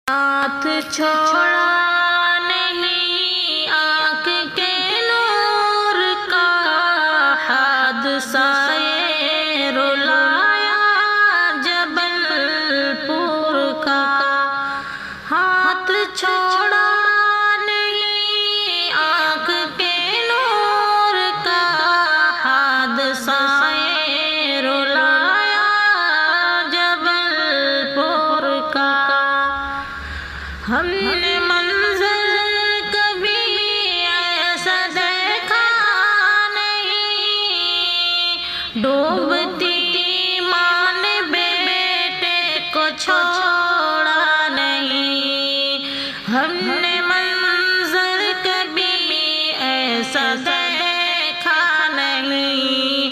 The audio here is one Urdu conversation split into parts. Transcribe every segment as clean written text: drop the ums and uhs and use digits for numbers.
ہاتھ چھوڑا نہیں آنکھ کے نور کا، حادثہ یہ رلایا جبل پور کا۔ ہاتھ چھوڑا نہیں آنکھ کے نور کا، حادثہ یہ رلایا جبل پور کا۔ ہم نے منظر کبھی ایسا دیکھا نہیں، ڈوبتی ماں نے بیٹے کو چھوڑا نہیں۔ ہم نے منظر کبھی ایسا دیکھا نہیں،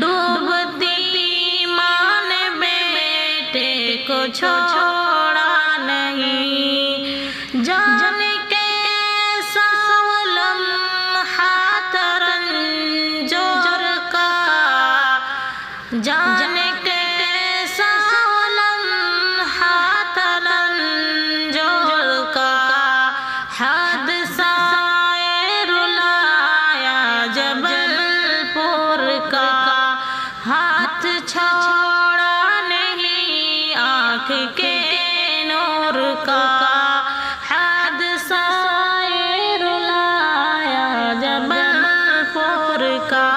ڈوبتی ماں نے بیٹے کو چھوڑا نہیں۔ جانے کیسا وہ لمحہ تھا رنجور کا، جانے کیسا وہ لمحہ تھا رنجور کا، حادثہ یہ رلایا جبل پور کا۔ ہاتھ چھوڑا نہیں آنکھ کے نور کا، حادثہ یہ رلایا جبل پور کا۔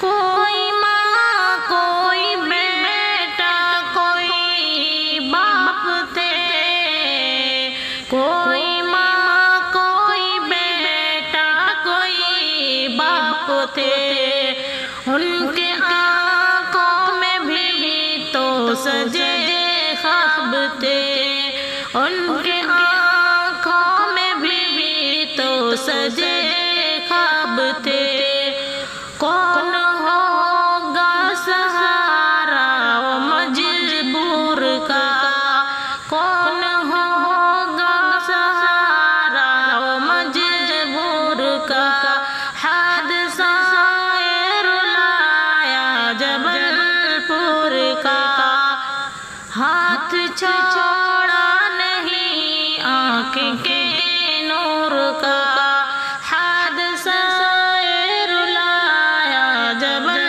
کوئی ماں کوئی بیٹا کوئی باپ تھے، کوئی ماں کوئی بیٹا کوئی باپ تھے، ان کے آنکھوں میں بھی تو سجے خواب تھے، ان کے آنکھوں میں بھی تو سجے خواب تھے۔ کون ہوگا سہارا وہ مجبور کا، کون ہوگا سہارا وہ مجبور کا، حادثہ یہ رلایا جبل پور کا۔ ہاتھ چھوڑا نہیں آنکھ کے نور کا، حادثہ یہ رلایا جبل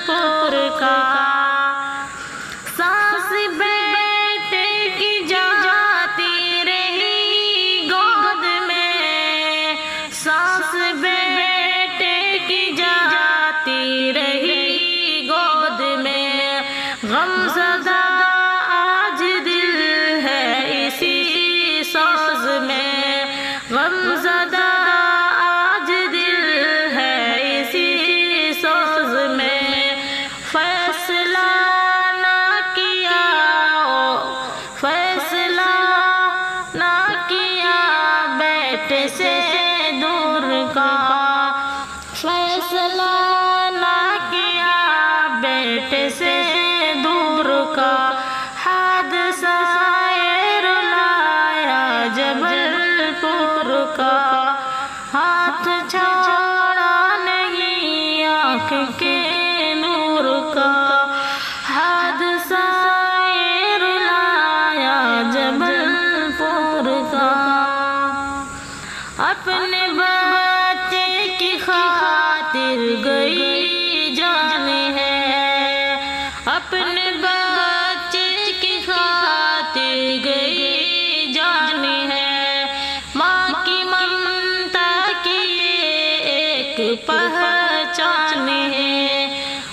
پور کا۔ سانس بیٹے کی جاتی رہی گود میں، سانس بیٹے کی جاتی رہی گود میں، غم زدہ آج دل ہے اسی سوز میں، غم زدہ آج دل ہے اسی سوز میں۔ فیصلہ نہ کیا فیصلہ نہ کیا بیٹے سے دور کا، فیصلہ نہ کیا بیٹے سے دور کا، حادثہ یہ رلایا جبل پور کا۔ ہاتھ چھوڑا نہیں آنکھ کے نور کا، حادثہ یہ رلایا جبل پور کا۔ اپنے بچے کی خاطر گئی جان ہے، اپنے بچے کی خاطر گئی جان ہے، ماں کی ممتا کی ایک پہچان ہے،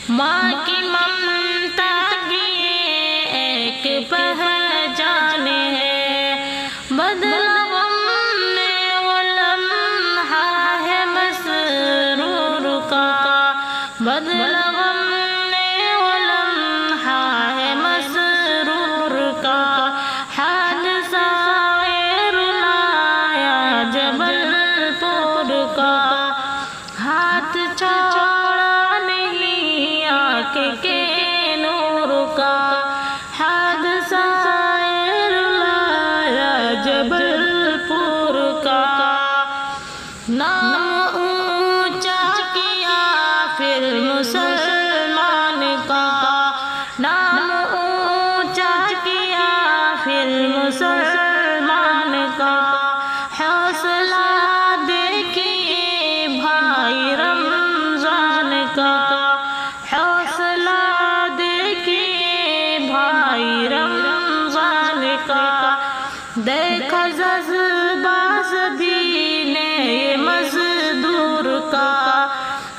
ماں کی ممتا کی ایک پہچان ہے۔ بدلا غم میں وہ لمحہ ہے مسرور کا، بدلا غم میں وہ لمحہ ہے مسرور کا، حادثہ یہ رلایا جبل پور کا۔ ہاتھ چھوڑا نہیں آنکھ کے نور کا، حادثہ یہ رلایا جبل پور کا۔ نام اونچا کیا پھر مسلمان کا، نام اونچا کیا پھر مسلمان مسلمان کا حوصلہ دیکھیے بھائی رمضان کا حوصلہ دیکھیے بھائی رمضان کا دیکھا جذبہ سبھی نے مزدور کا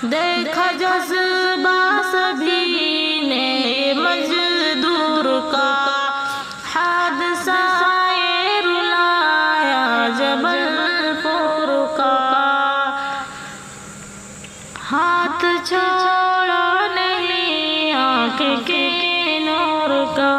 دیکھا جذبہ سبھی نے مزدور کا حادثہ رلایا جبل پور کا ہاتھ چھوڑو نہیں آنکھ کے نور کا